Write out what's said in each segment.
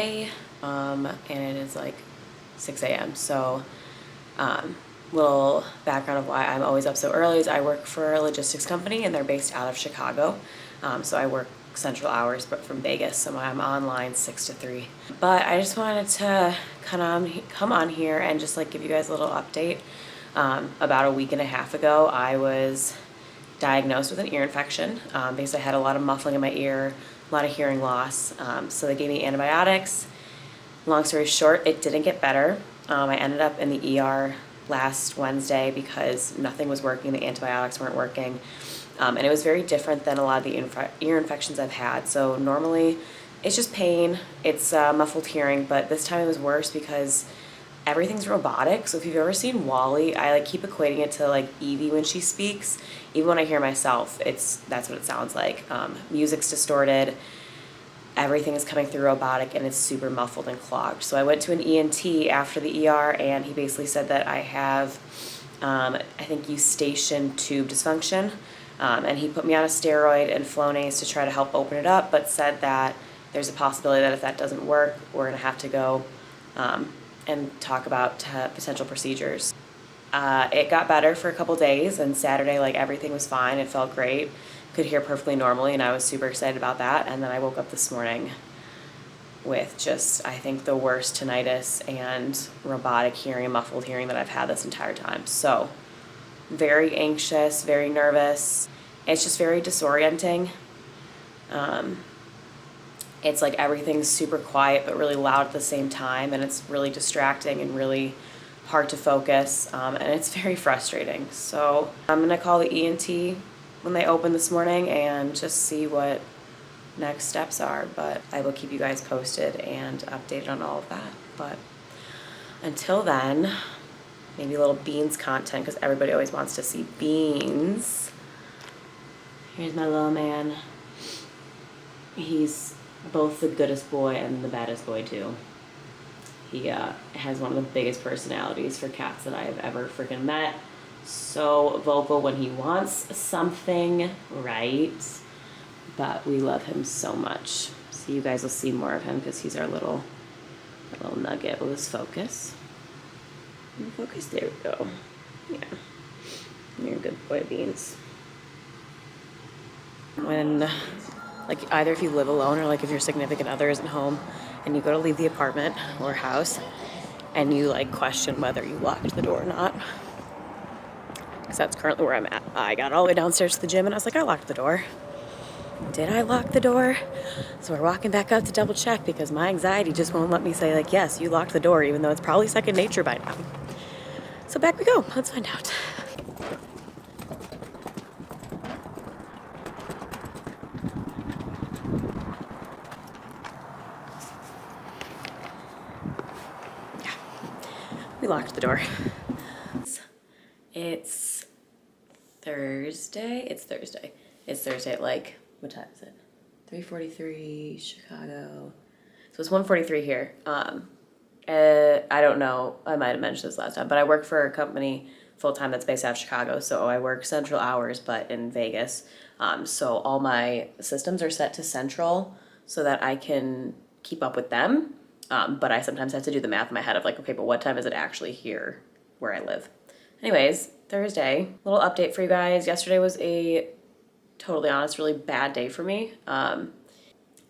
Thursday, and it is like 6 a.m. So, little background of why I'm always up so early is I work for a logistics company and they're based out of Chicago. So I work central hours, but from Vegas, so I'm online 6 to 3. But I just wanted to come on here and just like give you guys a little update. About a week and a half ago, I was diagnosed with an ear infection because I had a lot of muffling in my ear, a lot of hearing loss. So they gave me antibiotics. Long story short, it didn't get better. I ended up in the ER last Wednesday because nothing was working, the antibiotics weren't working. And it was very different than a lot of the ear infections I've had. So normally it's just pain, it's muffled hearing, but this time it was worse because everything's robotic. So if you've ever seen WALL-E, I like keep equating it to like Evie when she speaks. Even when I hear myself, that's what it sounds like. Music's distorted, everything is coming through robotic, and it's super muffled and clogged. So I went to an ENT after the ER, and he basically said that I have, I think, eustachian tube dysfunction. And he put me on a steroid and Flonase to try to help open it up, but said that there's a possibility that if that doesn't work, we're gonna have to go and talk about potential procedures. It got better for a couple days, and Saturday, like, everything was fine. It felt great. Could hear perfectly normally, and I was super excited about that. And then I woke up this morning with just, I think, the worst tinnitus and robotic hearing and muffled hearing that I've had this entire time. So very anxious, very nervous. It's just very disorienting. It's like everything's super quiet but really loud at the same time, and it's really distracting and really hard to focus, and it's very frustrating. So I'm gonna call the ENT when they open this morning and just see what next steps are, but I will keep you guys posted and updated on all of that. But until then, maybe a little beans content because everybody always wants to see beans. Here's my little man. He's both the goodest boy and the baddest boy too. He has one of the biggest personalities for cats that I have ever freaking met. So vocal when he wants something, right? But we love him so much. So you guys will see more of him because he's our little nugget. Will this focus? Focus, there we go. Yeah, you're a good boy, Beans. When, like, either if you live alone or like if your significant other isn't home and you go to leave the apartment or house and you like question whether you locked the door or not, because that's currently where I'm at. I got all the way downstairs to the gym and I was like, I locked the door. Did I lock the door? So we're walking back up to double check because my anxiety just won't let me say like, yes, you locked the door, even though it's probably second nature by now. So back we go. Let's find out. Yeah, we locked the door. It's Thursday. It's Thursday at like, what time is it? 3:43 Chicago. So it's 1:43 here. I don't know, I might have mentioned this last time, but I work for a company full-time that's based out of Chicago, so I work central hours, but in Vegas. So all my systems are set to central so that I can keep up with them, but I sometimes have to do the math in my head of like, okay, but what time is it actually here where I live? Anyways, Thursday, little update for you guys. Yesterday was a, totally honest, really bad day for me.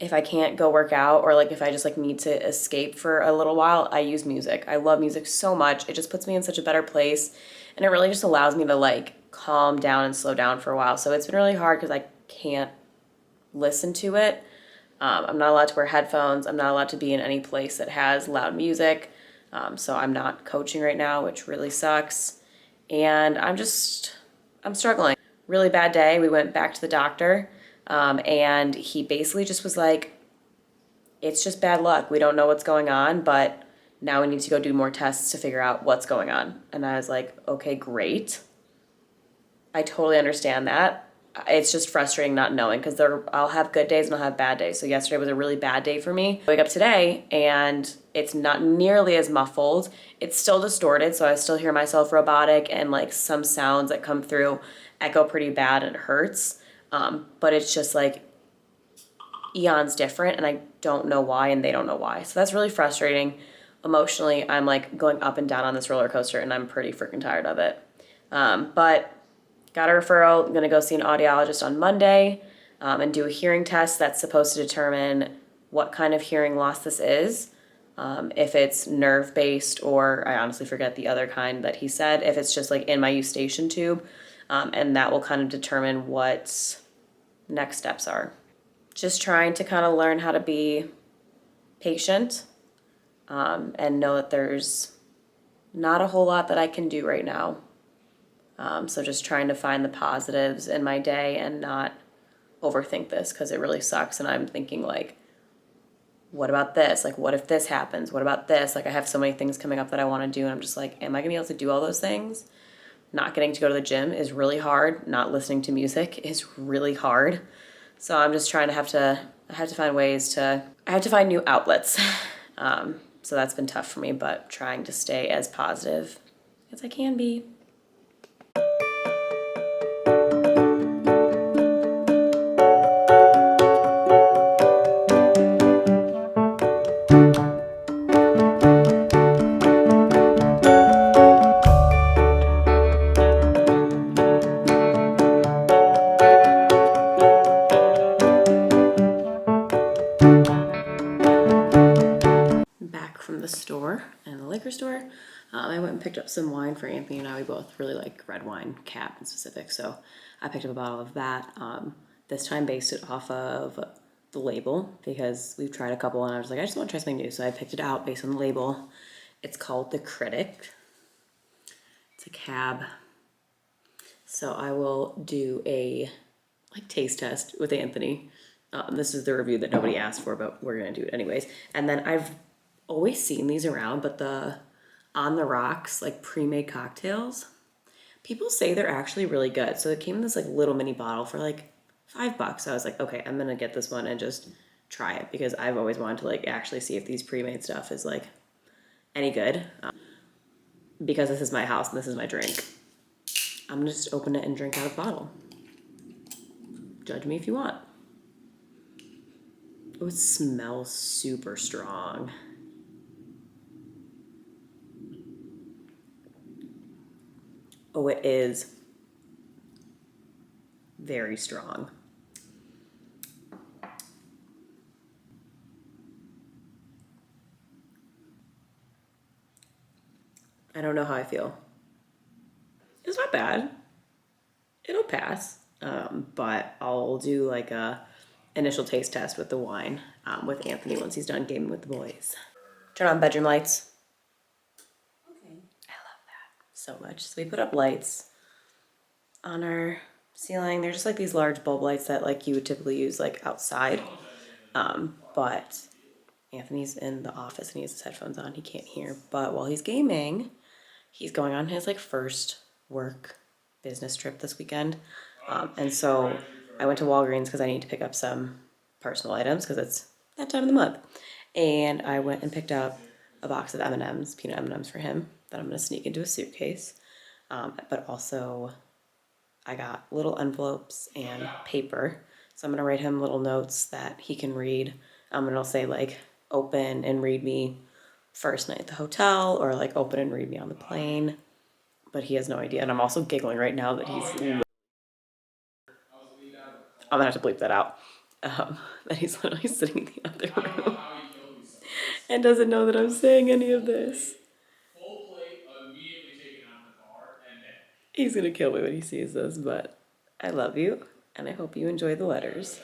If I can't go work out or like if I just like need to escape for a little while, I use music. I love music so much. It just puts me in such a better place, and it really just allows me to like calm down and slow down for a while. So it's been really hard because I can't listen to it. I'm not allowed to wear headphones. I'm not allowed to be in any place that has loud music. So I'm not coaching right now, which really sucks. And I'm struggling. Really bad day. We went back to the doctor. And he basically just was like, it's just bad luck. We don't know what's going on, but now we need to go do more tests to figure out what's going on. And I was like, okay, great. I totally understand that. It's just frustrating not knowing because I'll have good days and I'll have bad days. So yesterday was a really bad day for me. I wake up today and it's not nearly as muffled. It's still distorted, so I still hear myself robotic, and like some sounds that come through echo pretty bad and it hurts. But it's just like eons different, and I don't know why, and they don't know why. So that's really frustrating. Emotionally, I'm like going up and down on this roller coaster, and I'm pretty freaking tired of it. But got a referral. I'm gonna go see an audiologist on Monday and do a hearing test that's supposed to determine what kind of hearing loss this is. If it's nerve based, or I honestly forget the other kind that he said, if it's just like in my eustachian tube, and that will kind of determine what next steps are. Just trying to kind of learn how to be patient and know that there's not a whole lot that I can do right now. So just trying to find the positives in my day and not overthink this, because it really sucks. And I'm thinking like, what about this? Like, what if this happens? What about this? Like, I have so many things coming up that I want to do, and I'm just like, am I gonna be able to do all those things? Not getting to go to the gym is really hard. Not listening to music is really hard. So I'm just trying to I have to find ways to, I have to find new outlets. So that's been tough for me, but trying to stay as positive as I can be. Back from the store and the liquor store. I went and picked up some wine for Anthony and I. We both really like red wine, Cap in specific. So I picked up a bottle of that. This time based it off of the label, because we've tried a couple and I was like, I just want to try something new. So I picked it out based on the label. It's called The Critic. It's a cab. So I will do a taste test with Anthony. This is the review that nobody asked for, but we're gonna do it anyways. And then I've always seen these around, but the On the Rocks like pre-made cocktails, people say they're actually really good. So it came in this like little mini bottle for like $5. So I was like, okay, I'm gonna get this one and just try it, because I've always wanted to like actually see if these pre-made stuff is like any good. Because this is my house and this is my drink, I'm gonna just open it and drink out of the bottle. Judge me if you want. Oh, it smells super strong. Oh, it is very strong. I don't know how I feel. It's not bad. It'll pass. But I'll do like a initial taste test with the wine with Anthony once he's done gaming with the boys. Turn on bedroom lights. Okay. I love that so much. So we put up lights on our ceiling. They're just like these large bulb lights that like you would typically use like outside. But Anthony's in the office and he has his headphones on. He can't hear. But while he's gaming, he's going on his like first work business trip this weekend. And so I went to Walgreens because I need to pick up some personal items because it's that time of the month. And I went and picked up a box of M&Ms, peanut M&Ms for him that I'm going to sneak into a suitcase. But also I got little envelopes and paper. So I'm going to write him little notes that he can read. And it'll say like open and read me first night at the hotel, or like open and read me on the plane. But he has no idea. And I'm also giggling right now that he's... I'm gonna have to bleep that out. That he's literally sitting in the other room and doesn't know that I'm saying any of this. He's gonna kill me when he sees this, but I love you and I hope you enjoy the letters.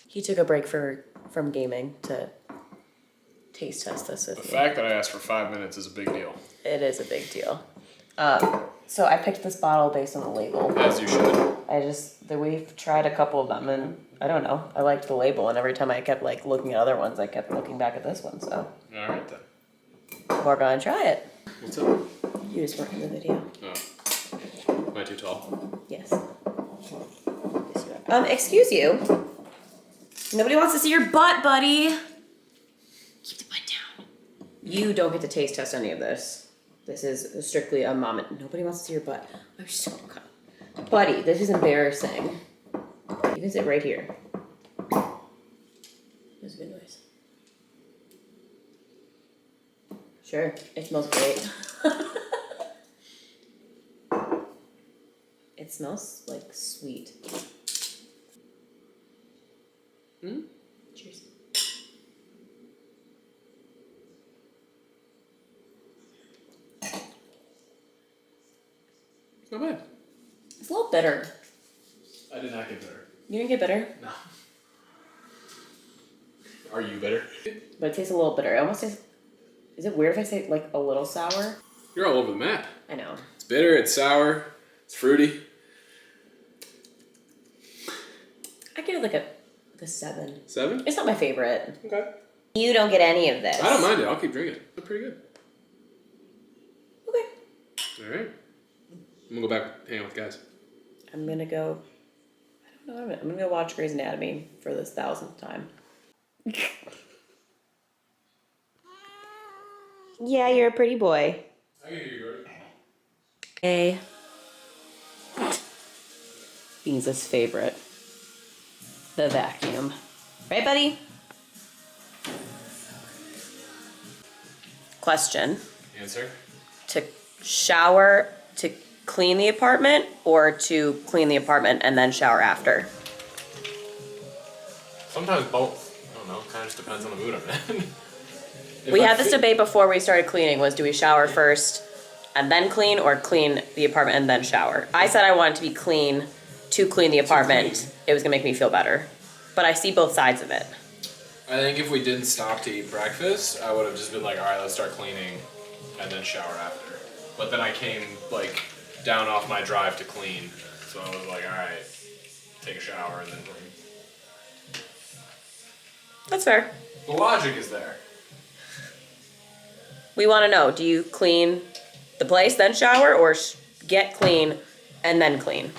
He took a break from gaming to taste test this with me. The fact that I asked for 5 minutes is a big deal. It is a big deal. So I picked this bottle based on the label. As you should. We've tried a couple of them and I don't know, I liked the label, and every time I kept like looking at other ones, I kept looking back at this one, so. All right then. We're gonna try it. What's up? You just weren't in the video. Oh. Am I too tall? Yes. Excuse you. Nobody wants to see your butt, buddy. Keep the butt down. You don't get to taste test any of this. This is strictly a mom and nobody wants to see your butt. I'm so buddy, this is embarrassing. You can sit right here. Sure, it smells great. It smells like sweet. Cheers. It's not bad. It's a little bitter. I did not get better. You didn't get bitter, No. Are you better? but it tastes a little bitter. It almost tastes. Is it weird if I say like a little sour? You're all over the map. I know. It's bitter, it's sour, it's fruity. I give it like a 7. 7? It's not my favorite. Okay. You don't get any of this. I don't mind it. I'll keep drinking. It's pretty good. Okay. All right. I'm gonna go back hang out with the guys. I'm gonna go. I don't know. I'm gonna go watch Grey's Anatomy for this 1000th time. Yeah, you're a pretty boy. I can hear you, Gordon. Hey. Beans' favorite. The vacuum. Right, buddy? Question. Answer. To shower to clean the apartment or to clean the apartment and then shower after? Sometimes both. I don't know. Kind of just depends on the mood I'm in. We had this debate before we started cleaning, was do we shower first and then clean or clean the apartment and then shower? I said I wanted to be clean to clean the apartment. clean. It was gonna make me feel better. But I see both sides of it. I think if we didn't stop to eat breakfast, I would have just been like, all right, let's start cleaning and then shower after. But then I came like down off my drive to clean. So I was like, all right, take a shower and then clean. That's fair. The logic is there. We wanna know, do you clean the place, then shower, or get clean and then clean?